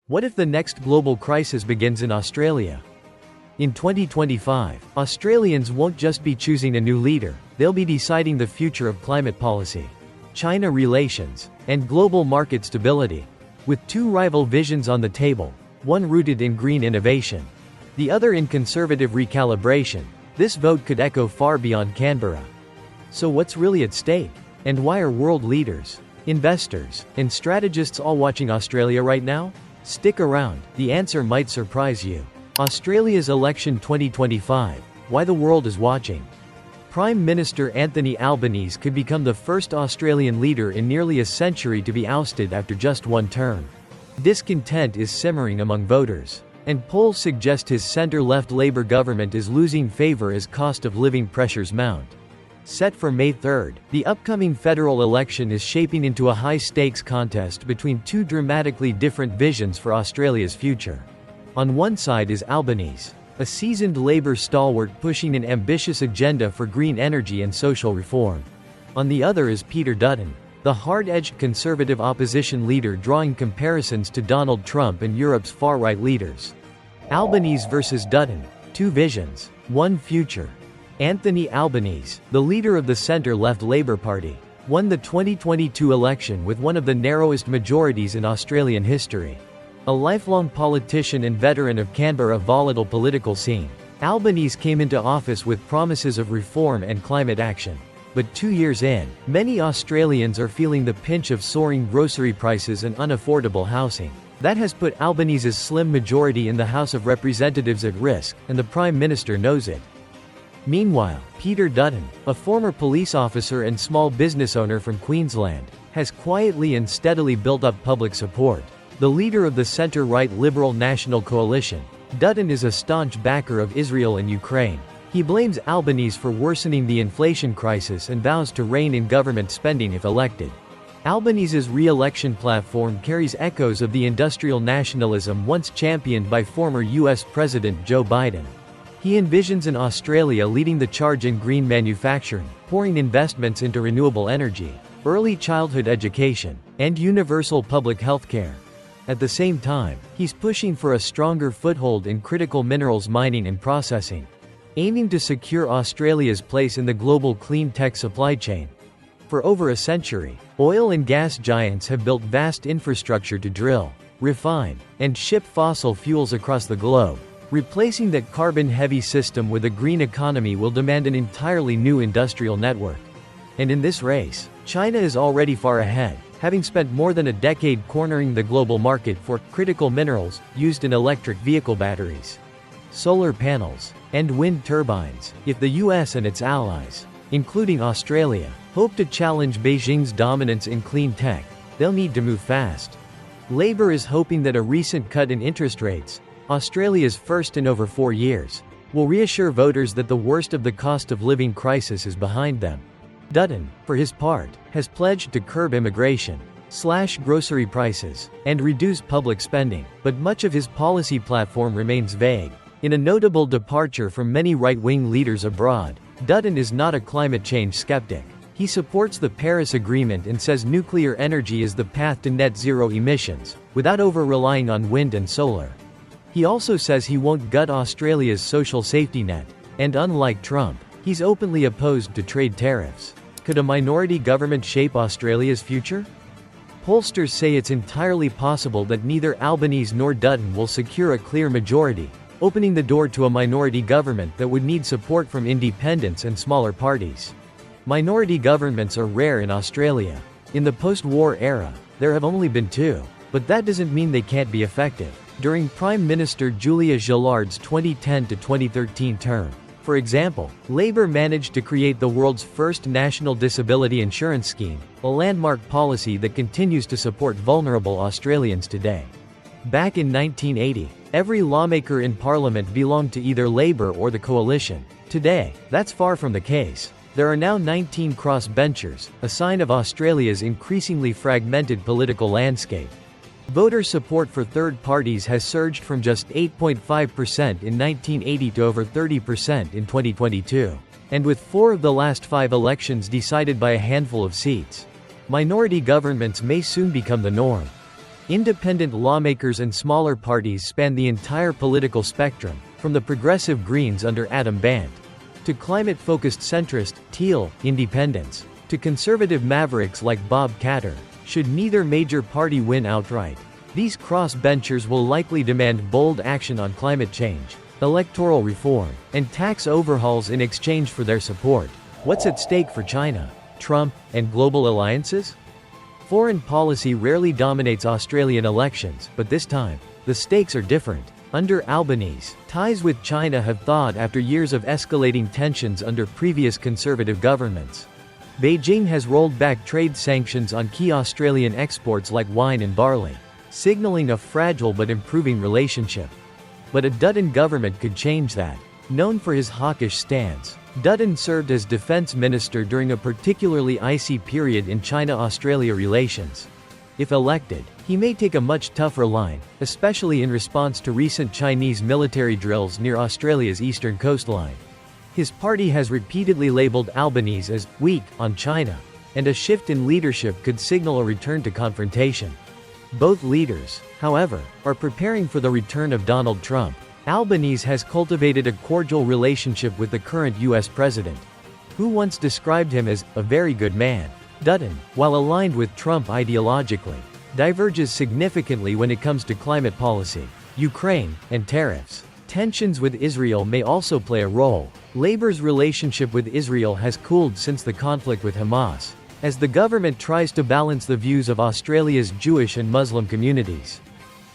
What if the next global crisis begins in Australia? In 2025, Australians won't just be choosing a new leader, they'll be deciding the future of climate policy, China relations, and global market stability. With two rival visions on the table, one rooted in green innovation, the other in conservative recalibration, this vote could echo far beyond Canberra. So what's really at stake? And why are world leaders, investors, and strategists all watching Australia right now? Stick around, the answer might surprise you. Australia's election 2025, why the world is watching. Prime Minister Anthony Albanese could become the first Australian leader in nearly a century to be ousted after just one term. Discontent is simmering among voters, and polls suggest his centre-left Labor government is losing favour as cost of living pressures mount. Set for May 3rd, the upcoming federal election is shaping into a high-stakes contest between two dramatically different visions for Australia's future. On one side is Albanese, a seasoned Labor stalwart pushing an ambitious agenda for green energy and social reform. On the other is Peter Dutton, the hard-edged conservative opposition leader drawing comparisons to Donald Trump and Europe's far-right leaders. Albanese versus Dutton, two visions, one future. Anthony Albanese, the leader of the centre-left Labor Party, won the 2022 election with one of the narrowest majorities in Australian history. A lifelong politician and veteran of Canberra's volatile political scene, Albanese came into office with promises of reform and climate action. But 2 years in, many Australians are feeling the pinch of soaring grocery prices and unaffordable housing. That has put Albanese's slim majority in the House of Representatives at risk, and the Prime Minister knows it. Meanwhile, Peter Dutton, a former police officer and small business owner from Queensland, has quietly and steadily built up public support. The leader of the centre-right Liberal National Coalition, Dutton is a staunch backer of Israel and Ukraine. He blames Albanese for worsening the inflation crisis and vows to rein in government spending if elected. Albanese's re-election platform carries echoes of the industrial nationalism once championed by former U.S. President Joe Biden. He envisions an Australia leading the charge in green manufacturing, pouring investments into renewable energy, early childhood education, and universal public health care. At the same time, he's pushing for a stronger foothold in critical minerals mining and processing, aiming to secure Australia's place in the global clean tech supply chain. For over a century, oil and gas giants have built vast infrastructure to drill, refine, and ship fossil fuels across the globe. Replacing that carbon-heavy system with a green economy will demand an entirely new industrial network. And in this race, China is already far ahead, having spent more than a decade cornering the global market for critical minerals used in electric vehicle batteries, solar panels, and wind turbines. If the US and its allies, including Australia, hope to challenge Beijing's dominance in clean tech, they'll need to move fast. Labor is hoping that a recent cut in interest rates, Australia's first in over 4 years, will reassure voters that the worst of the cost of living crisis is behind them. Dutton, for his part, has pledged to curb immigration, slash grocery prices, and reduce public spending, but much of his policy platform remains vague. In a notable departure from many right-wing leaders abroad, Dutton is not a climate change skeptic. He supports the Paris Agreement and says nuclear energy is the path to net zero emissions, without over-relying on wind and solar. He also says he won't gut Australia's social safety net, and unlike Trump, he's openly opposed to trade tariffs. Could a minority government shape Australia's future? Pollsters say it's entirely possible that neither Albanese nor Dutton will secure a clear majority, opening the door to a minority government that would need support from independents and smaller parties. Minority governments are rare in Australia. In the post-war era, there have only been two, but that doesn't mean they can't be effective. During Prime Minister Julia Gillard's 2010 to 2013 term, for example, Labor managed to create the world's first national disability insurance scheme, a landmark policy that continues to support vulnerable Australians today. Back in 1980, every lawmaker in Parliament belonged to either Labor or the Coalition. Today, that's far from the case. There are now 19 crossbenchers, a sign of Australia's increasingly fragmented political landscape. Voter support for third parties has surged from just 8.5% in 1980 to over 30% in 2022. And with 4 of the last 5 elections decided by a handful of seats, minority governments may soon become the norm. Independent lawmakers and smaller parties span the entire political spectrum, from the progressive Greens under Adam Bandt, to climate-focused centrist, Teal, independents, to conservative mavericks like Bob Katter. Should neither major party win outright, these cross-benchers will likely demand bold action on climate change, electoral reform, and tax overhauls in exchange for their support. What's at stake for China, Trump, and global alliances? Foreign policy rarely dominates Australian elections, but this time, the stakes are different. Under Albanese, ties with China have thawed after years of escalating tensions under previous conservative governments. Beijing has rolled back trade sanctions on key Australian exports like wine and barley, signaling a fragile but improving relationship. But a Dutton government could change that. Known for his hawkish stance, Dutton served as defense minister during a particularly icy period in China-Australia relations. If elected, he may take a much tougher line, especially in response to recent Chinese military drills near Australia's eastern coastline. His party has repeatedly labeled Albanese as weak on China, and a shift in leadership could signal a return to confrontation. Both leaders, however, are preparing for the return of Donald Trump. Albanese has cultivated a cordial relationship with the current U.S. president, who once described him as a very good man. Dutton, while aligned with Trump ideologically, diverges significantly when it comes to climate policy, Ukraine, and tariffs. Tensions with Israel may also play a role. Labor's relationship with Israel has cooled since the conflict with Hamas, as the government tries to balance the views of Australia's Jewish and Muslim communities.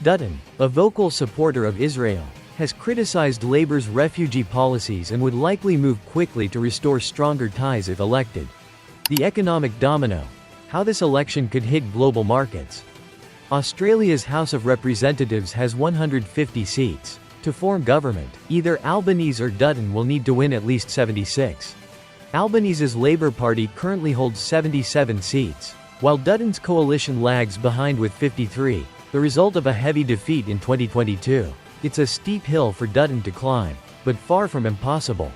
Dutton, a vocal supporter of Israel, has criticized Labor's refugee policies and would likely move quickly to restore stronger ties if elected. The economic domino. How this election could hit global markets. Australia's House of Representatives has 150 seats. To form government, either Albanese or Dutton will need to win at least 76. Albanese's Labour Party currently holds 77 seats, while Dutton's coalition lags behind with 53, the result of a heavy defeat in 2022. It's a steep hill for Dutton to climb, but far from impossible.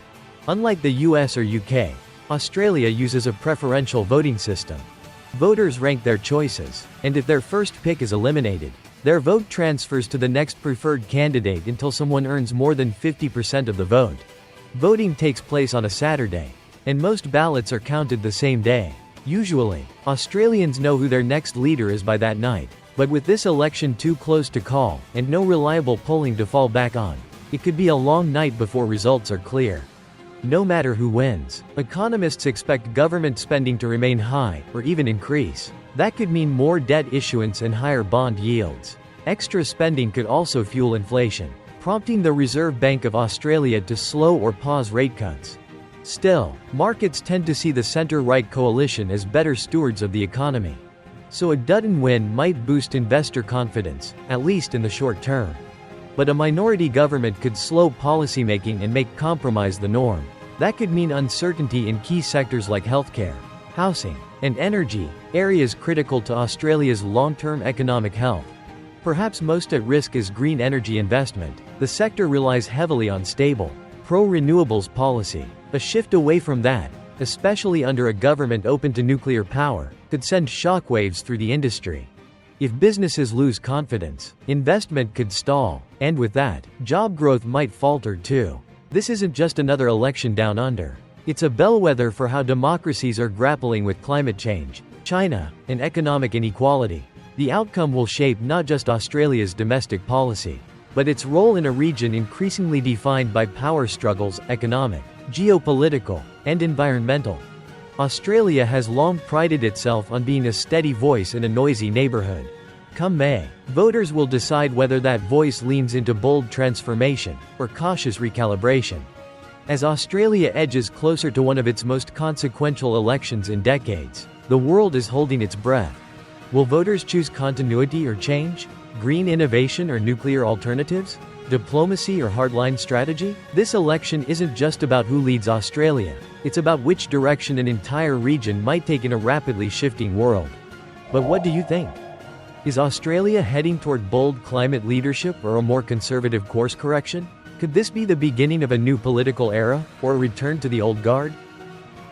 Unlike the US or UK, Australia uses a preferential voting system. Voters rank their choices, and if their first pick is eliminated, their vote transfers to the next preferred candidate until someone earns more than 50% of the vote. Voting takes place on a Saturday, and most ballots are counted the same day. Usually, Australians know who their next leader is by that night. But with this election too close to call, and no reliable polling to fall back on, it could be a long night before results are clear. No matter who wins, economists expect government spending to remain high, or even increase. That could mean more debt issuance and higher bond yields. Extra spending could also fuel inflation, prompting the Reserve Bank of Australia to slow or pause rate cuts. Still, markets tend to see the centre-right coalition as better stewards of the economy. So a Dutton win might boost investor confidence, at least in the short term. But a minority government could slow policymaking and make compromise the norm. That could mean uncertainty in key sectors like healthcare, housing, and energy, areas critical to Australia's long-term economic health. Perhaps most at risk is green energy investment. The sector relies heavily on stable, pro-renewables policy. A shift away from that, especially under a government open to nuclear power, could send shockwaves through the industry. If businesses lose confidence, investment could stall, and with that, job growth might falter too. This isn't just another election down under. It's a bellwether for how democracies are grappling with climate change, China, and economic inequality. The outcome will shape not just Australia's domestic policy, but its role in a region increasingly defined by power struggles, economic, geopolitical, and environmental. Australia has long prided itself on being a steady voice in a noisy neighborhood. Come May, voters will decide whether that voice leans into bold transformation or cautious recalibration. As Australia edges closer to one of its most consequential elections in decades, the world is holding its breath. Will voters choose continuity or change? Green innovation or nuclear alternatives? Diplomacy or hardline strategy? This election isn't just about who leads Australia, it's about which direction an entire region might take in a rapidly shifting world. But what do you think? Is Australia heading toward bold climate leadership or a more conservative course correction? Could this be the beginning of a new political era, or a return to the old guard?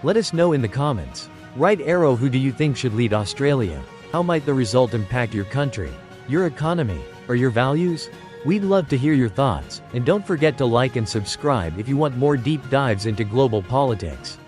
Let us know in the comments. Right arrow, who do you think should lead Australia? How might the result impact your country? Your economy? Or your values? We'd love to hear your thoughts, and don't forget to like and subscribe if you want more deep dives into global politics.